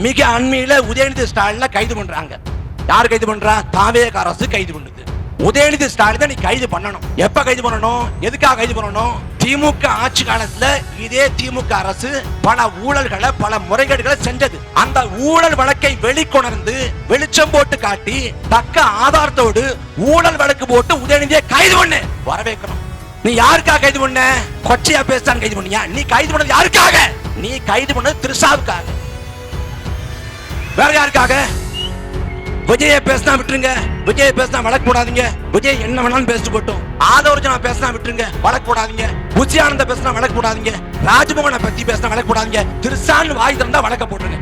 மிக அண்மையில உதயநிதி ஸ்டாலின கைது பண்றாங்க. யார் கைது பண்றா? தாவேக அரசு கைது பண்ணுது. உதயநிதி ஸ்டாலின் நீ கைது பண்ணணும். எப்ப கைது பண்ணணும்? எதுக்காக கைது பண்ணணும்? திமுக ஆட்சி காலத்துல இதே திமுக அரசு பல ஊழல்களை பல முறைகேடுகளை செஞ்சது. அந்த ஊழல் வழக்கை வெளிக்கொணர்ந்து வெளிச்சம் போட்டு காட்டி தக்க ஆதாரத்தோடு ஊழல் வழக்கு போட்டு உதயநிதியை கைது பண்ணு வரவேற்கணும். நீ யாருக்காக கைது பண்ண? கொச்சையா பேசான் கைது பண்ணியா? நீ கைது பண்ணது யாருக்காக? நீ கைது பண்ணது திரிஷாவுக்காக. வேற யாருக்காக? விஜய பேசினா விட்டுருங்க, விஜய பேசினா வழக்கு போடாதீங்க. விஜய் என்ன வேணாலும் பேசிட்டு போட்டோம். ஆதவர்ஜனா பேசினா விட்டுருங்க, வழக்கு போடாதீங்க. புஜியானந்த பேசினா வழக்கு போடாதீங்க. ராஜ்மோகனை பத்தி பேசினா வழக்கு போடாதீங்க. திரிஷான் வாய் திறந்தா வழக்க போட்டுருங்க.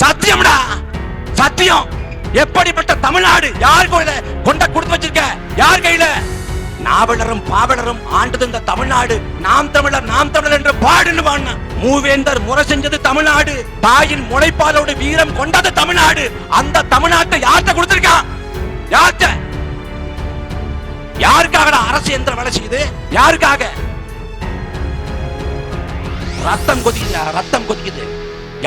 சத்தியம்டா, சத்தியம். எப்படிப்பட்ட தமிழ்நாடு யார் கையில கொண்ட கொடுத்து வச்சிருக்க? யார் கையில? நாவலரும் பாவலரும் ஆண்டது இந்த தமிழ்நாடு. நாம் தமிழர் நாம் தமிழர் என்று பாடுன்னு பாடின மூவேந்தர் முறை செஞ்சது தமிழ்நாடு. தாயின் முளைப்பாலோடு வீரம் கொண்டது தமிழ்நாடு. அந்த தமிழ்நாட்டை யார்கிட்ட கொடுத்திருக்கா? யார்கிட்ட? யாருக்காக அரசு எந்திரம் வேலை செய்யுது? யாருக்காக? ரத்தம் கொதிக்குது, ரத்தம் கொதிக்குது.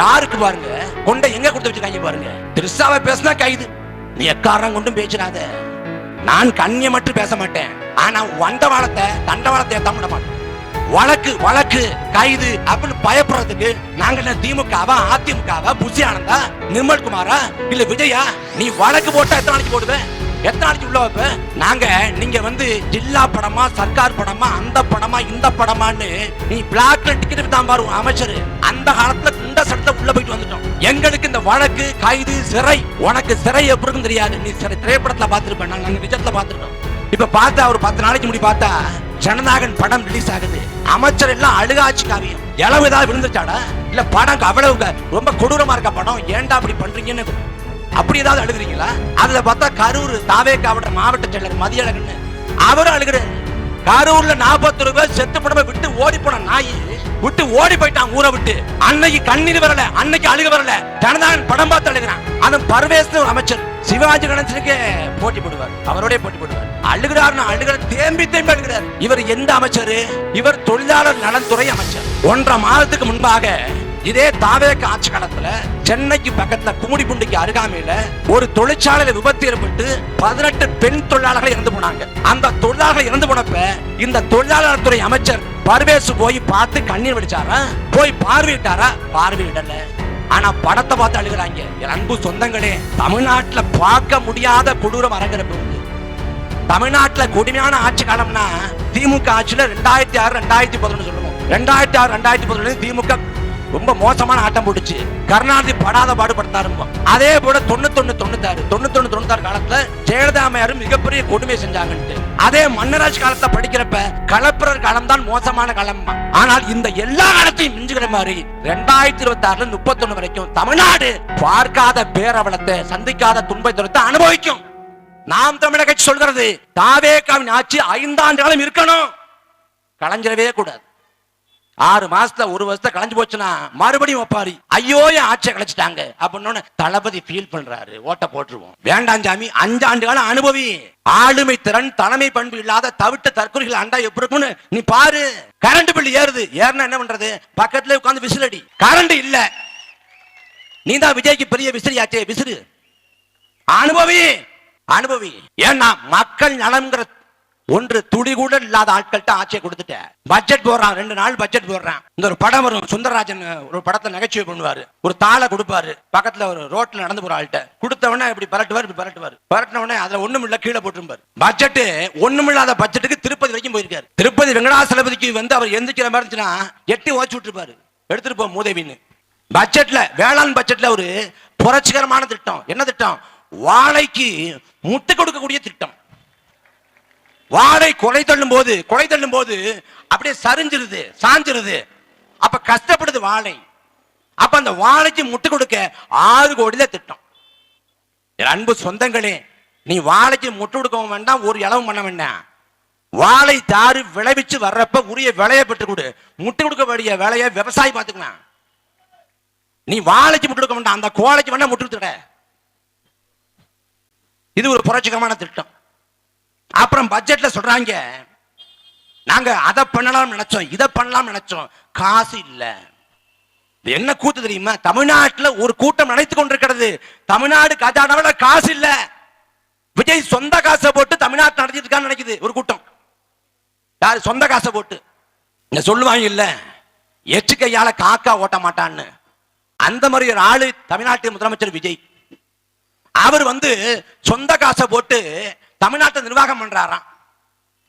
யாருக்கு பாருங்க கொண்ட எங்க கொடுத்து வச்சிருக்காங்க பாருங்க. திரிஷாவை பேசினா கைது. நீ எக்காரணம் கொண்டும் பேசிடாத. நான் கண்ணியம் மட்டும் பேச மாட்டேன், ஆனா வண்டவாளத்தை தண்டவாளத்தை ஏத்த மாட்டேன். வழக்கு வழக்கு கைது அப்படின்னு பயப்படுறதுக்கு நாங்க திமுகவா அதிமுகவா புசி ஆனந்தா நிர்மல்குமாரா இல்ல விஜயா? நீ வழக்கு போட்டா எத்தனை நாளைக்கு போடுவேன்? எத்தனை நாளைக்கு உள்ள வைப்ப? நாங்க நீங்க ஜில்லா படமா சர்க்கார் படமா அந்த படமா இந்த படமான்னு நீ பிளாக்ல டிக்கெட் தான் பாரு அமைச்சர். அந்த காலத்துல குண்ட சட்டத்தை உள்ள போயிட்டு வந்துட்டோம். எங்களுக்கு இந்த வழக்கு கைது சிறை, உனக்கு சிறை எப்படின்னு தெரியாது. நீ திரைப்படத்துல பாத்துருப்பேன், நாங்க நிஜத்துல பாத்துருக்கோம். இப்ப பார்த்தா ஒரு 10 நாளைக்கு முடி பார்த்தா ஜனநாயகன் படம் ரிலீஸ் ஆகுது. அமைச்சர் எல்லாம் அழுகாட்சி காவியம். இளவு ஏதாவது விழுந்துச்சாடா? இல்ல படம் அவ்வளவு ரொம்ப கொடூரமா இருக்க படம், ஏன்டா அப்படி பண்றீங்கன்னு அப்படி ஏதாவது அழுகுறீங்களா? அதுல பார்த்தா கரூர் தாவேக்காவோட மாவட்ட செயலர் மதியழகன் அவரும் அழுகுறாரு. கரூர்ல 40 ரூபாய் செத்து படமா விட்டு ஓடி போன நாய் விட்டு ஓடி போயிட்டான் ஊரை விட்டு. அன்னைக்கு கண்ணீர் வரல, அன்னைக்கு அழுக வரல. ஜனநாயகன் படம் பார்த்து அழுகிறான். அது பர்வேஸ் ஒரு அமைச்சர் சிவாஜி கணேசனுக்கு போட்டி போடுவார், அவரோட போட்டி போடுவார். அழுகிறார், அழுகிற தேம்பி தேம்பி அழுகிறார். இவர் எந்த அமைச்சர்? இவர் தொழிலாளர் நலத்துறை அமைச்சர். 1.5 மாதத்துக்கு முன்பாக இதே தாவேக ஆட்சி காலத்துல சென்னைக்கு பக்கத்துல கும்மிடிப்பூண்டிக்கு அருகாமையில ஒரு தொழிற்சாலையில விபத்து ஏற்பட்டு 18 பெண் தொழிலாளர்கள் இறந்து போனாங்க. அந்த தொழிலாளர்கள் இறந்து போனப்ப இந்த தொழிலாளர் துறை அமைச்சர் பர்வேஸ் போய் பார்த்து கண்ணீர் வடிச்சாரா? போய் பார்வையிட்டாரா? பார்வையிடல. ஆனா படத்தை பார்த்து அழுகிறாங்க. என் அன்பு சொந்தங்களே, தமிழ்நாட்டுல பார்க்க முடியாத கொடூரம் அரங்கேறப்ப தமிழ்நாட்டுல கொடுமையான ஆட்சி காலம்னா திமுக ஆட்சியில 2006 2011 சொல்லுவோம். 2006 2011 திமுக ரொம்ப மோசமான ஆட்டம் போட்டுச்சு. கருணாநிதி படாத பாடுபடுத்தாரு. அதே போல 91 96 காலத்துல ஜெயலலிதா அம்மையாரும் மிகப்பெரிய கொடுமை செஞ்சாங்கன்ட்டு. அதே மன்னராஜ் காலத்தை படிக்கிறப்ப கலப்புரர் காலம் தான் மோசமான காலம். ஆனால் இந்த எல்லா காலத்தையும் மிஞ்சுகிற மாதிரி 2026 31 வரைக்கும் தமிழ்நாடு பார்க்காத பேரவலத்தை சந்திக்காத துன்பத்தை அனுபவிக்கும். நாம் தமிழக கட்சி சொல்கிறது தாவேகாவின் ஆட்சி 5 ஆண்டு காலம் இருக்கணும், கலைஞ்சிடவே கூடாது. 6 மாசத்துல 1 வருஷத்தை கலைஞ்சு போச்சுன்னா மறுபடியும் ஒப்பாரி ஐயோ என் ஆட்சியை கலைச்சிட்டாங்க அப்படின்னு தளபதி ஃபீல் பண்றாரு. ஓட்ட போட்டுருவோம். வேண்டாம் சாமி, 5 ஆண்டு காலம் அனுபவி. ஆளுமை திறன் தலைமை பண்பு இல்லாத தவிட்டு தற்கொலைகள் ஆண்டா எப்படி இருக்குன்னு நீ பாரு. கரண்ட் பில் ஏறுது, ஏறினா என்ன பண்றது? பக்கத்துல உட்கார்ந்து விசிலடி. கரண்ட் இல்ல, நீ தான் விஜய்க்கு பெரிய விசிறி ஆச்சே, விசிறு. அனுபவி அனுபவி. ஏன்னா மக்கள் நலம்ங்கிற ஒன்று துடி கூட இல்லாத ஆட்கள்கிட்ட ஆட்சியை கொடுத்துட்ட. பட்ஜெட் போடுறான், 2 நாள் பட்ஜெட் போடுறான். இந்த ஒரு படம் வரும், சுந்தரராஜன் ஒரு படத்தை நகைச்சுவை பண்ணுவாரு. ஒரு தாளை கொடுப்பாரு, பக்கத்துல ஒரு ரோட்ல நடந்து போற ஆள்கிட்ட கொடுத்தவன இப்படி பரட்டுவார், பரட்டினவனே அதுல ஒண்ணும் இல்ல கீழே போட்டுருப்பாரு. பட்ஜெட் ஒண்ணுமில்லாத பட்ஜெட்டுக்கு திருப்பதி வரைக்கும் போயிருக்காரு. திருப்பதி வெங்கடாசலபதிக்கு அவர் எந்திரிக்கிற மாதிரி இருந்துச்சுன்னா எட்டி ஓச்சு விட்டுருப்பாரு, எடுத்துட்டு போ மூதேவின்னு. பட்ஜெட்ல வேளாண் பட்ஜெட்ல ஒரு புரட்சிகரமான திட்டம். என்ன திட்டம்? வாழைக்கு முட்டை கொடுக்கக்கூடிய திட்டம். வாழை கொலை தள்ளும் போது அப்படியே சரிஞ்சிருது, சாஞ்சிருது. அப்ப கஷ்டப்படுது வாழை. அப்ப அந்த வாழைக்கு முட்டை கொடுக்க 6 கோடியில திட்டம். அன்பு சொந்தங்களே, நீ வாழைக்கு முட்டை கொடுக்கவும் வேண்டாம், ஒரு இளவும் பண்ண வேண்டாம். வாழை தாறு விளைவிச்சு வர்றப்ப உரிய விலையை பெற்று கொடு. முட்டை கொடுக்க வேண்டிய வேலையை விவசாயி பார்த்துக்கலாம். நீ வாழைக்கு முட்டை கொடுக்க வேண்டாம், அந்த கோழைக்கு வேணா முட்டை கொடுத்துட. இது ஒரு புரட்சிகரமான திட்டம். அப்புறம் பட்ஜெட்ல சொல்றாங்க நாங்க அதை பண்ணலாம் நினைச்சோம், இதை பண்ணலாம் நினைச்சோம், காசு இல்ல. என்ன கூத்து தெரியுமா? தமிழ்நாட்டில் ஒரு கூட்டம் நினைத்துக் கொண்டிருக்கிறது, தமிழ்நாடு கஜானாவில காசு இல்ல, விஜய் சொந்த காசை போட்டு தமிழ்நாட்டு நடத்திட்டு இருக்கான்னு நினைக்குது ஒரு கூட்டம். யாரு சொந்த காசை போட்டு? சொல்லுவாங்க இல்ல, எச்சு கையால காக்கா ஓட்ட மாட்டான்னு. அந்த மாதிரி ஒரு ஆளு தமிழ்நாட்டு முதலமைச்சர் விஜய். அவர் சொந்த காசை போட்டு தமிழ்நாட்டை நிர்வாகம் பண்றாராம்.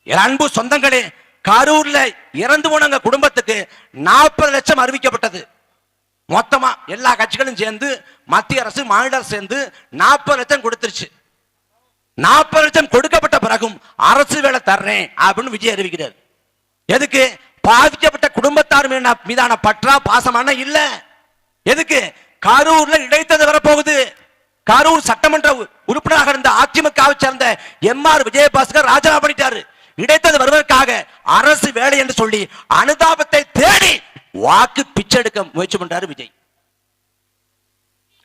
அன்பு சொந்தங்களே, கரூர்ல இறந்து போன குடும்பத்துக்கு 40 லட்சம் அறிவிக்கப்பட்டது. மொத்தமா எல்லா கட்சிகளும் சேர்ந்து, மத்திய அரசு மாநில அரசு சேர்ந்து 40 லட்சம் கொடுத்துருச்சு. 40 லட்சம் கொடுக்கப்பட்ட பிறகும் அரசு வேலை தர்றேன் அப்படின்னு விஜய் அறிவிக்கிறார். எதுக்கு? பாதிக்கப்பட்ட குடும்பத்தார் மீதான பற்றா பாசமான இல்ல. எதுக்கு? கரூர்ல இடைத்தது வரப்போகுது. கரூர் சட்டமன்ற உறுப்பினராக இருந்த அதிமுகவை சேர்ந்த எம்.ஆர். விஜயபாஸ்கர் ராஜினாமா பண்ணிட்டாரு. இடைத்தது வருவதற்காக அரசு வேலை என்று சொல்லி அனுதாபத்தை தேடி வாக்கு பிச்சை எடுக்க முயற்சி பண்றாரு விஜய்.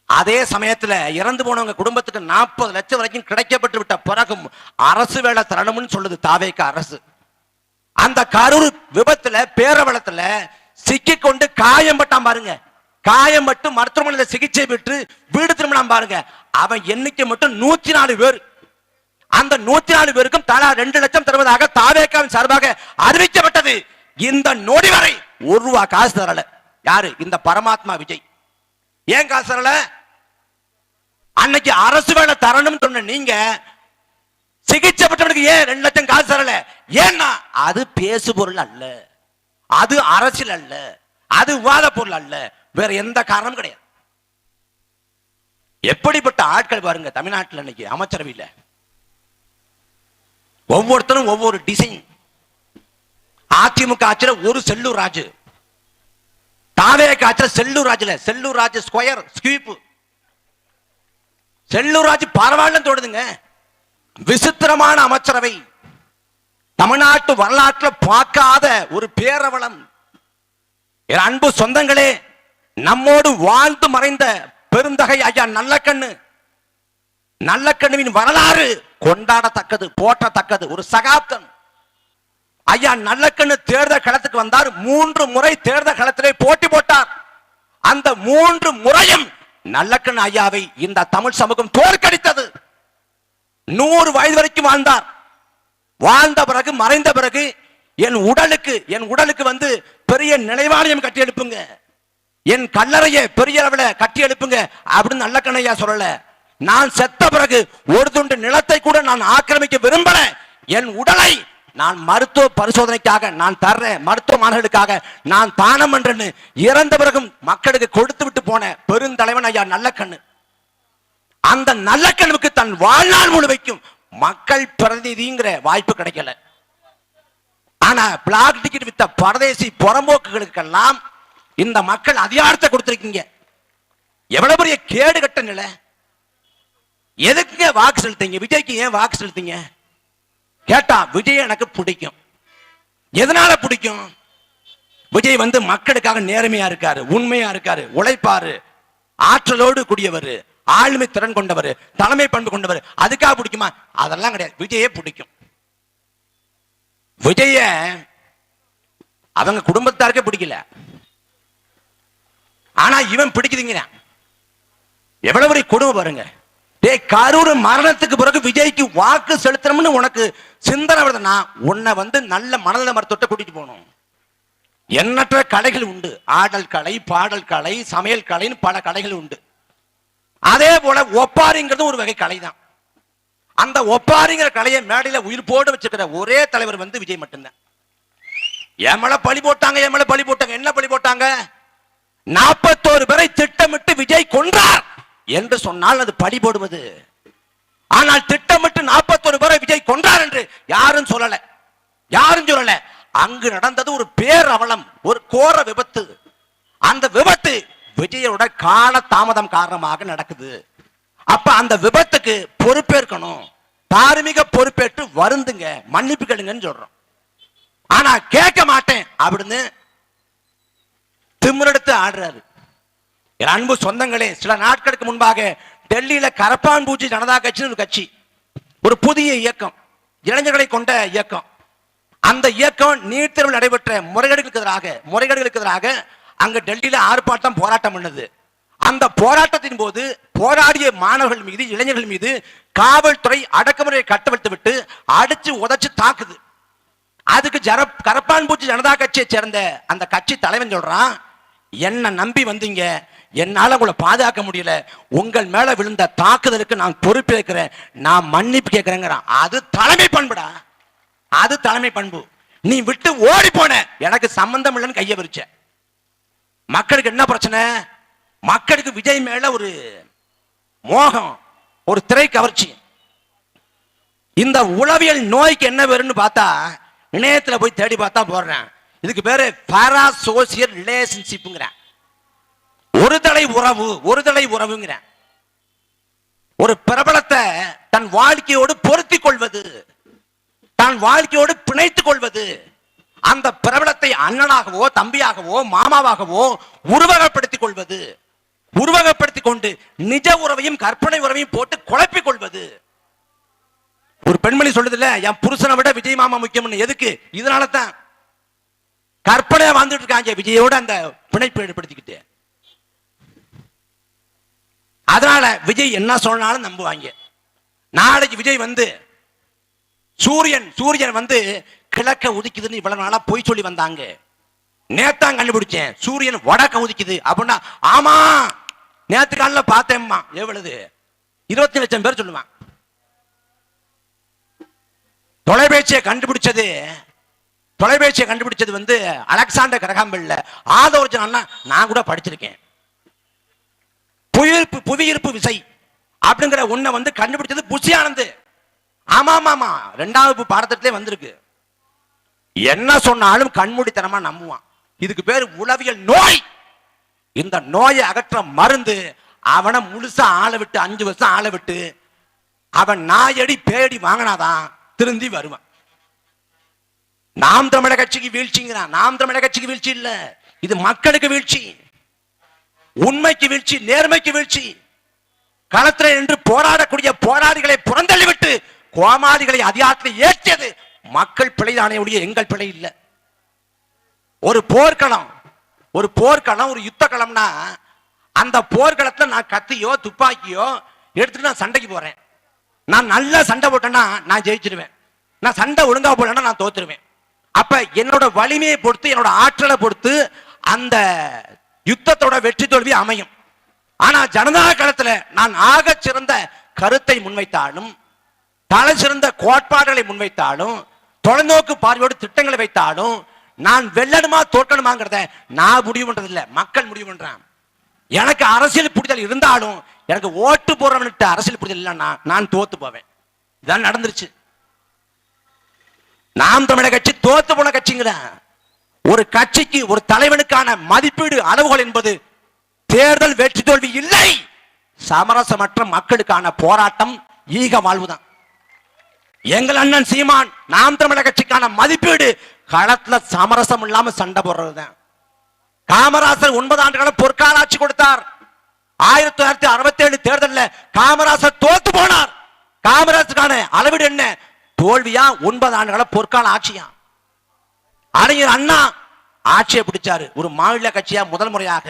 அதே சமயத்தில் இறந்து போனவங்க குடும்பத்துக்கு 40 லட்சம் வரைக்கும் கிடைக்கப்பட்டு விட்ட பிறகும் அரசு வேலை தரணும்னு சொல்லுது தாவேக அரசு. அந்த கரூர் விபத்துல பேரவலத்துல சிக்கிக்கொண்டு காயம்பட்டான் பாருங்க, காயம்பட்டு மருத்துவமனையில் சிகிச்சை பெற்று வீடு திரும்பினான் பாருங்க, அவன் எண்ணிக்கை மட்டும் 104 பேர். அந்த 104 பேருக்கும் தலா 2 லட்சம் தருவதாக தாவேகாவின் சார்பாக அறிவிக்கப்பட்டது. இந்த நொடி வரை ₹1 காசு தரல. யாரு? இந்த பரமாத்மா விஜய். ஏன் காசு தரல? அன்னைக்கு அரசு வேலை தரணும் சொன்ன நீங்க சிகிச்சை பெற்றவனுக்கு ஏன் 2 லட்சம் காசு தரல? ஏன்னா அது பேசு பொருள் அல்ல, அது அரசியல் அல்ல, அது விவாத பொருள் அல்ல, வேற எந்த காரணமும் கிடையாது. எப்படிப்பட்ட ஆட்கள் பாருங்க தமிழ்நாட்டில் இன்னைக்கு அமைச்சரவையில். ஒவ்வொருத்தரும் ஒவ்வொரு டிசைன். அதிமுக ஆட்சியில் ஒரு செல்லூர் ராஜு, தாவேக ஆட்சியில் செல்லூர் ராஜுல செல்லூர் ராஜு ஸ்கொயர் ஸ்கீப். செல்லூர் ராஜு பரவாயில்ல தோடுதுங்க. விசித்திரமான அமைச்சரவை, தமிழ்நாட்டு வரலாற்றில் பார்க்காத ஒரு பேரவலம். அன்பு சொந்தங்களே, நம்மோடு வாழ்ந்து மறைந்த பெருந்தகை ஐயா நல்லக்கண்ணு, நல்லக்கண்ணுவின் வரலாறு கொண்டாடத்தக்கது, போற்றத்தக்கது. ஒரு சகாப்தம். ஐயா நல்லக்கண்ணு தேர்தல் களத்துக்கு வந்தார். 3 முறை தேர்தல் களத்திலே போட்டி போட்டார். அந்த 3 முறையும் நல்லக்கண்ணு ஐயாவை இந்த தமிழ் சமூகம் தோற்கடித்தது. 100 வயது வரைக்கும் வாழ்ந்தார். வாழ்ந்த பிறகு, மறைந்த பிறகு என் உடலுக்கு பெரிய நினைவாலயம் கட்டி எழுப்புங்க, என் கல்லறையை பெரிய அளவில் கட்டி எழுப்புங்க அப்படின்னு நல்லக்கண்ணு ஐயா சொல்லல. நான் செத்த பிறகு ஒரு துண்டு நிலத்தை கூட நான் ஆக்கிரமிக்க விரும்பல. என் உடலை நான் மருத்துவ பரிசோதனைக்காக நான் தர்றேன், மருத்துவ மாணவர்களுக்காக நான் தானம் பண்றேன்னு இறந்த பிறகும் மக்களுக்கு கொடுத்து விட்டு போன பெருந்தலைவன் ஐயா நல்லக்கண்ணு. அந்த நல்லக்கண்ணுக்கு தன் வாழ்நாள் முழுமைக்கும் மக்கள் பிரதிநிதிங்கிற வாய்ப்பு கிடைக்கல. ஆனா பிளாக் டிக்கெட் வித்த பரதேசி புறம்போக்குகளுக்கெல்லாம் இந்த மக்கள் அதிகாரத்தை கொடுத்திருக்கீங்க. எவ்வளவு பெரிய கேடு கட்ட நிலை. எதுக்கு வாக்கு செலுத்தீங்க? விஜய்க்கு ஏன் வாக்கு செலுத்தீங்க கேட்டா, விஜய் எனக்கு பிடிக்கும். எதனால பிடிக்கும்? விஜய் மக்களுக்காக நேர்மையா இருக்காரு, உண்மையா இருக்காரு, உழைப்பாரு, ஆற்றலோடு கூடியவர், ஆளுமை திறன் கொண்டவர், தலைமை பண்பு கொண்டவர். அதுக்காக பிடிக்குமா? அதெல்லாம் கிடையாது. விஜயே பிடிக்கும். விஜய அவங்க குடும்பத்தாருக்கே பிடிக்கல, ஆனா இவன் பிடிக்குதுங்க. எவ்வளவு பெரிய கொடுமை பாருங்க. கரூர் மரணத்துக்கு பிறகு விஜய்க்கு வாக்கு செலுத்தணும்னு உனக்கு சிந்தனை வருதுன்னா உன்னை நல்ல மனநல மருத்துவத்தை கூட்டிட்டு போகணும். எண்ணற்ற கலைகள் உண்டு. ஆடல் கலை, பாடல் கலை, சமையல் கலைன்னு பல கலைகள் உண்டு. அதே போல ஒப்பாரிங்கிறது ஒரு வகை கலை தான். அந்த ஒப்பாரிங்கிற கலையை மேடையில உயிர் போட்டு வச்சிருக்கிற ஒரே தலைவர் விஜய் மட்டும்தான். எமல பழி போட்டாங்க, எமல பழி போட்டாங்க. என்ன பழி போட்டாங்க? 41 பேரை திட்டமிட்டு விஜய் கொன்றார் என்று சொன்னால் அது பழி போடுவது. ஆனால் திட்டமிட்டு 41 பேரை விஜய் கொன்றார் என்று யாரும் சொல்லல, யாரும் சொல்லல. அங்கு நடந்தது ஒரு பேரவலம், ஒரு கோர விபத்து. அந்த விபத்து விஜயோட கால தாமதம் காரணமாக நடக்குது. அப்ப அந்த விபத்துக்கு பொறுப்பேற்கணும், தார்மீக பொறுப்பேற்று வருந்துங்க, மன்னிப்பு கேளுங்கன்னு சொல்றோம். ஆனா கேட்க மாட்டேன் அப்படின்னு திமிரெடுத்து ஆடுறாரு. அன்பு சொந்தங்களே, சில நாட்களுக்கு முன்பாக டெல்லியில கரப்பான் பூச்சி ஜனதா கட்சி ஒரு கட்சி, ஒரு புதிய இயக்கம், இளைஞர்களை கொண்ட இயக்கம். அந்த இயக்கம் நீட் தேர்வில் நடைபெற்ற முறைகேடுகளுக்கு எதிராக அங்க டெல்லியில ஆர்ப்பாட்டம் போராட்டம் பண்ணது. அந்த போராட்டத்தின் போது போராடிய மாணவர்கள் மீது, இளைஞர்கள் மீது காவல்துறை அடக்குமுறையை கட்டவிழ்த்து விட்டு அடிச்சு உதைச்சு தாக்குது. அதுக்கு கரப்பான்பூச்சி ஜனதா கட்சியை சேர்ந்த அந்த கட்சி தலைவன் சொல்றான், என்ன நம்பி வந்தீங்க, என்னால உங்களை பாதுகாக்க முடியல, உங்கள் மேல விழுந்த தாக்குதலுக்கு நான் பொறுப்பேற்கிறேன், நான் மன்னிப்பு கேட்கிறேங்கிறான். அது தலைமை பண்புடா, அது தலைமை பண்பு. நீ விட்டு ஓடி போன, எனக்கு சம்பந்தம் இல்லைன்னு கையை விரிச்ச. மக்களுக்கு என்ன பிரச்சனை? மக்களுக்கு விஜய் மேல ஒரு மோகம், ஒரு திரை கவர்ச்சி. இந்த உளவியல் நோய்க்கு என்ன பேருன்னு பார்த்தா, இணையத்தில் போய் தேடி பார்த்தா போடுறேன், இதுக்கு பேரு பாராசோசியல் ரிலேஷன்ஷிப்ங்கிறேன். ஒருதலை உறவு, ஒருதலை உறவுங்கிறேன். ஒரு பிரபலத்தை தன் வாழ்க்கையோடு பொருத்திக் கொள்வது, தன் வாழ்க்கையோடு பிணைத்துக் கொள்வது, அந்த பிரபலத்தை அண்ணனாகவோ தம்பியாகவோ மாமாவாகவோ உருவகப்படுத்திக் கொள்வது, உருவகப்படுத்திக் கொண்டு நிஜ உறவையும் கற்பனை உறவையும் போட்டு குழப்பிக் கொள்வது. ஒரு பெண்மணி சொல்லுது இல்ல, என் புருஷனை விட விஜய் மாமா முக்கியம். எதுக்கு? இதனால தான் கற்பனையா வாழ்ந்துட்டு இருக்காங்க, விஜயோட அந்த பிணைப்பு ஏற்படுத்திக்கிட்டு. அதனால விஜய் என்ன சொன்னாலும் நம்புவாங்க. நாளைக்கு விஜய் வந்து சூரியன் வந்து கிழக்க உதிக்குதுன்னு இவ்வளவு நாளா போய் சொல்லி வந்தாங்க. நேத்தான் கண்டுபிடிச்சேன் சூரியன் வடக்க உதிக்குது அப்படின்னா, ஆமா நேத்து காலையில பார்த்தேம்மா. எவ்வளவு? 20 லட்சம் பேர் சொல்லுவான். தொலைபேசியை கண்டுபிடிச்சது வந்து அலெக்சாண்டர் கிரகாம்பெல். ஆதோர்ஜன் நான் கூட படிச்சிருக்கேன். புவியீர்ப்பு விசை அப்படிங்கிற ஒன்ன வந்து கண்டுபிடிச்சது புஷி ஆனந்த். ஆமாமா, 2வது பாடத்திலே வந்திருக்கு. என்ன சொன்னாலும் கண்மூடித்தனமா நம்புவான். இதுக்கு பேர் உளவியல் நோய். இந்த நோயை அகற்ற மருந்து அவனை முழுசா ஆள விட்டு 5 வருஷம் ஆள விட்டு அவன் நாயடி பேடி வாங்கினாதான் திருந்தி வருவான். நாம் தமிழக கட்சிக்கு வீழ்ச்சிங்கிறான். நாம் தமிழக கட்சிக்கு வீழ்ச்சி இல்ல, இது மக்களுக்கு வீழ்ச்சி, உண்மைக்கு வீழ்ச்சி, நேர்மைக்கு வீழ்ச்சி. களத்தில் என்று போராடக்கூடிய போராளிகளை புறந்தள்ளிவிட்டு கோமாளிகளை அதிகாரத்தில் ஏற்றியது மக்கள் பிழைதானே ஒழிய எங்கள் பிழை இல்லை. ஒரு போர்க்களம், ஒரு யுத்த களம்னா அந்த போர்க்களத்தில் நான் கத்தியோ துப்பாக்கியோ எடுத்துட்டு நான் சண்டைக்கு போறேன். நான் நல்ல சண்டை போட்டேன்னா நான் ஜெயிச்சிருவேன், நான் சண்டை ஒழுங்கா போடலன்னா நான் தோத்துருவேன். அப்ப என்னோட வலிமையை பொறுத்து, என்னோட ஆற்றலை பொறுத்து அந்த யுத்தத்தோட வெற்றி தோல்வி அமையும். ஆனா ஜனதா களத்துல நான் ஆக சிறந்த கருத்தை முன்வைத்தாலும், தலை சிறந்த கோட்பாடுகளை முன்வைத்தாலும், தொலைநோக்கு பார்வையோடு திட்டங்களை வைத்தாலும், நான் வெல்லணுமா தோற்கணுமாங்கிறத நான் முடிவு பண்றது இல்ல, மக்கள் முடிவு பண்றான். எனக்கு அரசியல் புரிதல் இருந்தாலும் எனக்கு ஓட்டு போறவன்கிட்ட அரசியல் புரிதல் இல்லைன்னா நான் தோத்து போவேன். இதான் நடந்துருச்சு. நாம் தமிழக கட்சி தோத்து போன கட்சிங்கிற ஒரு கட்சிக்கு, ஒரு தலைவனுக்கான மதிப்பீடு அளவுகள் என்பது தேர்தல் வெற்றி தோல்வி இல்லை, சமரசமற்ற மக்களுக்கான போராட்டம், ஈக வாழ்வுதான். எங்கள் அண்ணன் சீமான் நாம் தமிழக கட்சிக்கான மதிப்பீடு களத்துல சமரசம் இல்லாம சண்டை போடுறதுதான். காமராசர் 9 ஆண்டுகள் பொற்கால ஆட்சி கொடுத்தார். 1967 தேர்தலில் காமராசர் தோத்து போனார். காமராஜருக்கான அளவீடு என்ன? தோல்வியா 9 ஆண்டுகள பொற்கால ஆட்சியா? அறிஞர் அண்ணா ஆட்சியை பிடிச்சாரு ஒரு மாநில கட்சியா முதல் முறையாக.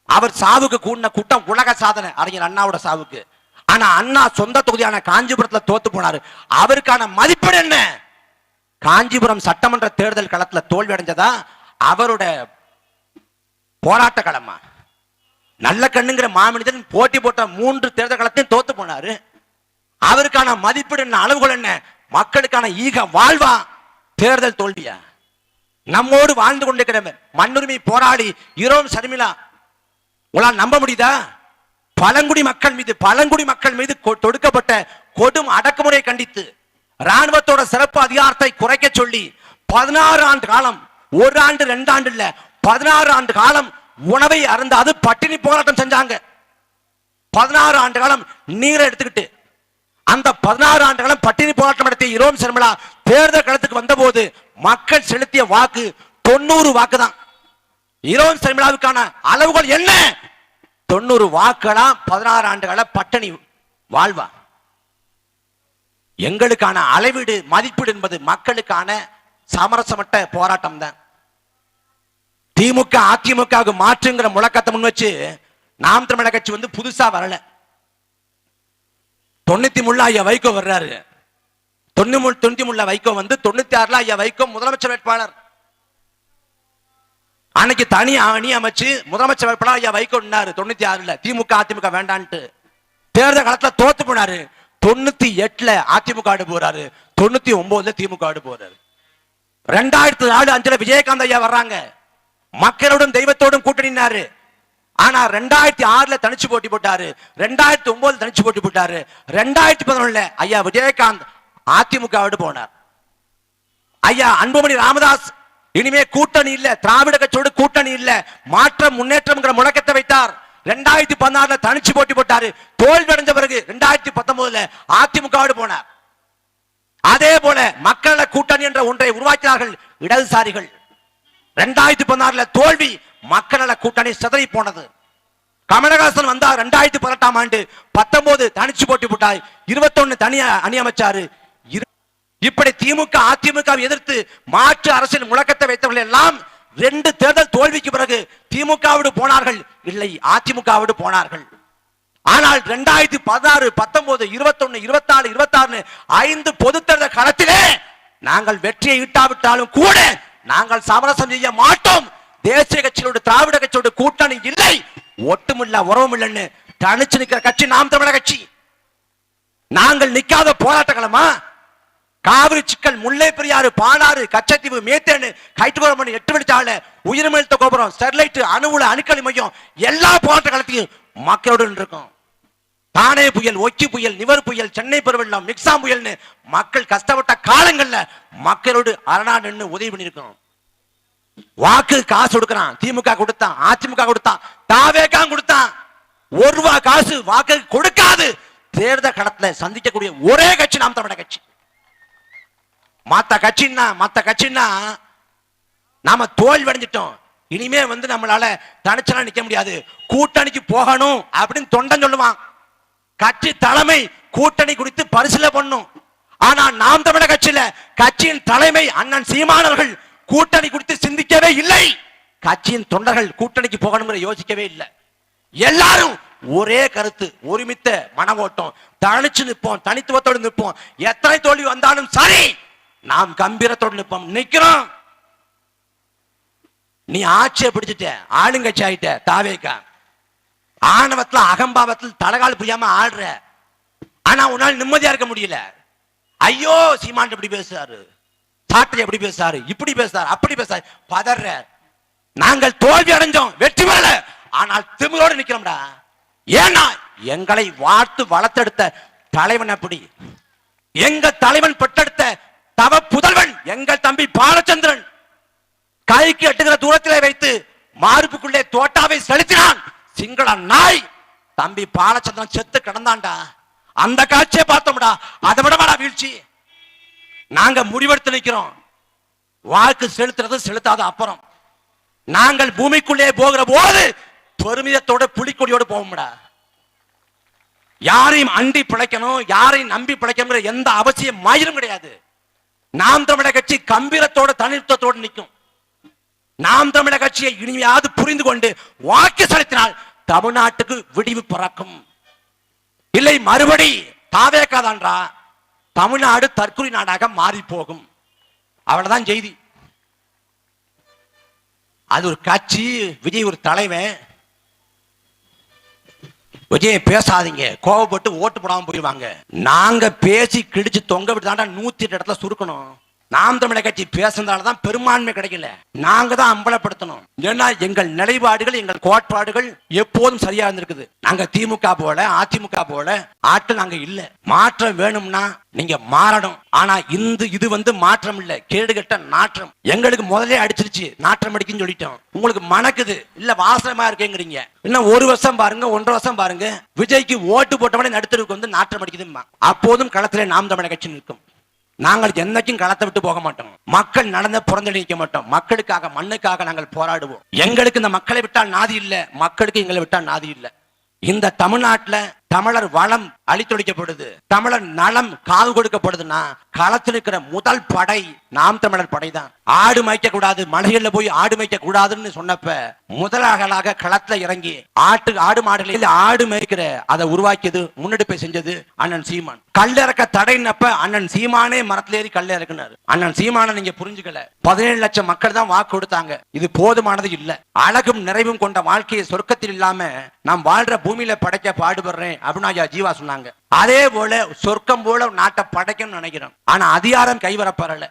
அவர் சாவுக்கு கூடின கூட்டம் உலக சாதனை அறிஞர் அண்ணாவோட சாவுக்கு. ஆனா அண்ணா சொந்த தொகுதியான காஞ்சிபுரத்துல தோத்து போனாரு. அவருக்கான மதிப்பீடு என்ன? காஞ்சிபுரம் சட்டமன்ற தேர்தல் களத்துல தோல்வி அடைஞ்சதா அவரோட போராட்ட களமா? நல்ல கண்ணுங்கிற மாமனிதன் போட்டி போட்ட 3 தேர்தல் களத்தையும் தோத்து போனாரு. அவருக்கான மதிப்பீடு என்ன? அளவுகள் என்ன? மக்களுக்கான ஈக வாழ்வா, தேர்தல் தோல்வியா? நம்மோடு வாழ்ந்து கொண்டிருக்கிற மண்ணுரிமை போராளி ஈரோம் சர்மிளா உங்களால் நம்ப முடியுதா? பழங்குடி மக்கள் மீது தொடுக்கப்பட்ட கொடும் அடக்குமுறை கண்டித்து ராணுவத்தோட சிறப்பு அதிகாரத்தை குறைக்க சொல்லி 16 ஆண்டு காலம், 1 ஆண்டு 2 ஆண்டு இல்ல 16 ஆண்டு காலம் உணவை அருந்தாது பட்டினி போராட்டம் செஞ்சாங்க. 16 ஆண்டு காலம் நீரை எடுத்துக்கிட்டு அந்த 16 ஆண்டு காலம் பட்டினி போராட்டம் நடத்திய ஈரோம் சர்மிளா தேர்தல் களத்துக்கு வந்த போது மக்கள் செலுத்திய வாக்கு 90 வாக்கு தான். ஈரோம் சர்மிளாவுக்கான அளவுகள் என்ன? 90 வாக்குகளா 16 ஆண்டுகள பட்டினி வாழ்வா? எங்களுக்கான அளவீடு மதிப்பீடு என்பது மக்களுக்கான சமரசமற்ற போராட்டம் தான். திமுக அதிமுக மாற்றுங்கிற முழக்கத்தை முன் வச்சு நாம் தமிழர் கட்சி வந்து புதுசா வரல. 93 ஐயா வைகோ வர்றாரு. 93 வைகோ வந்து 96 ஐயா வைகோ முதலமைச்சர் வேட்பாளர். அன்னைக்கு தனி அணி அமைச்சு முதலமைச்சர் வேட்பாளர் ஐயா வைகோ நின்னாரு 96. திமுக அதிமுக வேண்டான்ட்டு தேர்தல் காலத்துல தோத்து போனாரு. 98 அதிமுக போறாரு, 99 திமுக போறாரு. 2004-5 விஜயகாந்த் ஐயா வர்றாங்க. மக்களோடும் தெய்வத்தோடும் கூட்டணினாரு. ஆனா 2006 தனிச்சு போட்டி போட்டாரு, 2009 தனிச்சு போட்டி போட்டாரு, 2011 ஐயா விஜயகாந்த் அதிமுக போனார். ஐயா அன்புமணி ராமதாஸ் இனிமே கூட்டணி இல்ல, திராவிட கட்சியோடு கூட்டணி இல்ல, மாற்றம் முன்னேற்றம் முழக்கத்தை வைத்தார். 2016 தனிச்சு போட்டி போட்டாரு, தோல்வி அடைஞ்ச பிறகு 2019 அதிமுக போனார். அதே போல மக்கள கூட்டணி என்ற ஒன்றை உருவாக்கினார்கள் இடதுசாரிகள். 2016 தோல்வி, மக்கள கூட்டணி சிதறி போனது. கமலஹாசன் வந்தார் 2018 ஆண்டு, 19 தனிச்சு போட்டி போட்டார், 21 தனியா அணி அமைச்சாரு. இப்படி திமுக அதிமுக எதிர்த்து மாற்று அரசியல் முழக்கத்தை வைத்தவர்கள் எல்லாம் 2 தேர்தல் தோல்விக்கு பிறகு திமுக போனார்கள், இல்லை அதிமுக போனார்கள். ஆனால் 2016, 19, 21, 24, 26 5 பொது தேர்தல் களத்திலே நாங்கள் வெற்றியை ஈட்டாவிட்டாலும் கூட நாங்கள் சமரசம் செய்ய மாட்டோம். தேசிய கட்சியோடு திராவிட கட்சியோடு கூட்டணி இல்லை, ஒட்டுமில்ல உறவும் இல்லைன்னு தனிச்சு நிற்கிற கட்சி நாம் தமிழர் கட்சி. நாங்கள் நிக்காத போராட்ட களமா? காவிரி சிக்கல், முல்லை பெரியாறு, பாலாறு, கச்சத்தீவு, மேத்தேனு, ஹைட்ரோகார்பன், 8 வழிச்சாலை, உயிர்மெழுத்த கோபுரம், ஸ்டெர்லைட், அணுவுல அணுக்களி மையம், எல்லா போராட்ட களத்தையும் மக்களோடு இருக்கும். தானே புயல், ஒக்கி புயல், நிவர் புயல், சென்னை பெருவெள்ளம், மிக்சாம் புயல்னு மக்கள் கஷ்டப்பட்ட காலங்கள்ல மக்களோடு அரணா நின்று உதவி பண்ணிருக்கோம். வாக்கு காசு கொடுக்கிறான், திமுக கொடுத்தான், அதிமுக கொடுத்தான், தாவேகா கொடுத்தான். 1 ரூபா காசு வாக்கு கொடுக்காது தேர்தல் களத்துல சந்திக்கக்கூடிய ஒரே கட்சி நாம் தமிழர் கட்சி. மத்த கட்சின்னா நாம தோல்வி அடைஞ்சிட்டோம், இனிமே வந்து நம்மளால தனிச்சலா நிக்க முடியாது, கூட்டணிக்கு போகணும் அப்படின்னு தொண்டன் சொல்லுவான். கட்சி தலைமை கூட்டணி குறித்து பரிசீலனை பண்ணும். ஆனா நாம் தமிழர் கட்சியில கட்சியின் தலைமை அண்ணன் சீமானவர்கள் கூட்டணி குறித்து சிந்திக்கவே இல்லை. கட்சியின் தொண்டர்கள் கூட்டணிக்கு போகணுங்கிற யோசிக்கவே இல்லை. எல்லாரும் ஒரே கருத்து, ஒருமித்த மன ஓட்டம், தனிச்சு நிற்போம், தனித்துவத்தோடு நிற்போம், எத்தனை தோல்வி வந்தாலும் சரி நாம் கம்பீரத்தோடு நிற்போம், நிக்கிறோம். நீ ஆட்சியை பிடிச்சிட்ட, ஆளுங்கட்சி ஆயிட்ட, தாவேக்கா ஆணவத்துல அகம்பாவத்தில் தலகால் புரியாம ஆடுற. ஆனா உன்னால் நிம்மதியா இருக்க முடியல. ஐயோ சீமான் எப்படி பேசுறாரு, சாட்டை எப்படி பேசுறாரு, இப்படி பேசுறாரு, அப்படி பேசுறாரு, பதற. நாங்கள் தோல்வி அடைஞ்சோம், வெற்றி பெறல, ஆனால் திமிரோடு நிக்கிறோம்டா. ஏன்னா எங்களை வாழ்த்து வளர்த்தெடுத்த தலைவன் அப்படி. எங்க தலைவன் பெற்றெடுத்த தவ புதல்வன் எங்கள் தம்பி பாலச்சந்திரன் கைக்கு எட்டுகிற தூரத்திலே வைத்து மார்புக்குள்ளே தோட்டாவை செலுத்தினான் சிங்கள நாய். தம்பி பாலச்சந்திரன் செத்து கிடந்தான்டா. அந்த காட்சியை பார்த்தோம்டா. அதை விட வீழ்ச்சி. நாங்க முடிவெடுத்து நிக்கிறோம். வாக்கு செலுத்துறது செலுத்தாத அப்புறம். நாங்கள் பூமிக்குள்ளே போகிற போது பெருமிதத்தோட புலிக்கொடியோடு போவோம்டா. யாரையும் அண்டி பிழைக்கணும், யாரையும் நம்பி பிழைக்கணும் எந்த அவசியம் மாயிரும் கிடையாது. நாம் தமிழர் கட்சி கம்பீரத்தோட தனித்துவத்தோடு நிற்கும். நாம் தமிழர் கட்சியை இனிமையாவது புரிந்து கொண்டு வாக்கு செலுத்தினால் தமிழ்நாட்டுக்கு விடிவு பிறக்கும். இல்லை மறுபடி தாவேக்காதான்றா தமிழ்நாடு தற்கொலை நாடாக மாறி போகும். அவ்வளவுதான் செய்தி. அது ஒரு கட்சி, விஜய் ஒரு தலைவன். விஜய் பேசாதீங்க, கோவப்பட்டு ஓட்டு போடாம போயிடுவாங்க. நாங்க பேசி கிடிச்சு தொங்க விட்டு தாண்டா 108 இடத்துல சுருக்கணும். நாம் தமிழர் கட்சி பேசுறதாலதான் பெரும்பான்மை கிடைக்கல. நாங்க தான் அம்பலப்படுத்தணும். ஏன்னா எங்கள் நிலைப்பாடுகள், எங்கள் கோட்பாடுகள் எப்போதும் சரியா இருந்திருக்குது. நாங்க திமுக போல அதிமுக போல ஆட்கள் நாங்க இல்ல. மாற்றம் வேணும்னா நீங்க மாறணும். ஆனா இது வந்து மாற்றம் இல்ல, கேடுகட்ட நாற்றம். எங்களுக்கு முதலே அடிச்சிருச்சு, நாற்றம் அடிக்குன்னு சொல்லிட்டோம். உங்களுக்கு மணக்குது இல்ல, வாசனமா இருக்கேங்கிறீங்க. இன்னும் 1 வருஷம் பாருங்க, 1.5 வருஷம் பாருங்க, விஜய்க்கு ஓட்டு போட்டவனே நடுத்தருக்கு வந்து நாற்றம் அடிக்குது. அப்போதும் களத்திலே நாம் தமிழர் கட்சி நிற்கும். நாங்கள் என்னைக்கும் களத்தை விட்டு போக மாட்டோம். மக்கள் நடந்த புறந்தடி நிற்க மாட்டோம். மக்களுக்காக, மண்ணுக்காக நாங்கள் போராடுவோம். எங்களுக்கு இந்த மக்களை விட்டால் நாதி இல்லை, மக்களுக்கு எங்களை விட்டால் நாதி இல்லை. இந்த தமிழ்நாட்டில் தமிழர் வளம் அழித்தொழிக்கப்படுது, தமிழர் நலம் காவு கொடுக்கப்படுதுன்னா களத்தில் இருக்கிற முதல் படை நாம் தமிழர் படைதான். ஆடு மேய்க்க கூடாது, மலைகள்ல போய் ஆடு மேய்க்க கூடாதுன்னு சொன்னப்ப முதலாக களத்துல இறங்கி ஆடு மாடுகளில் ஆடு மேய்க்கிற அதை உருவாக்கியது, முன்னெடுப்பை செஞ்சது அண்ணன் சீமான். கல்லிறக்க தடைனப்ப அண்ணன் சீமானே மரத்துல ஏறி கல்ல இறக்குனாரு. அண்ணன் சீமான நீங்க புரிஞ்சுக்கல. 17 லட்சம் மக்கள் தான் வாக்கு கொடுத்தாங்க. இது போதுமானது இல்ல. அழகும் நிறைவும் கொண்ட வாழ்க்கையை சொர்க்கத்தில் இல்லாம நாம் வாழ்ற பூமியில படைக்க பாடுபடுறேன் அப்படின்னு ஐயா ஜீவா சொன்னாங்க. அதே போல சொர்க்கம் போல நாட்டை படைக்கணும்னு நினைக்கிறோம். ஆனா அதிகாரம் கைவரப்படல.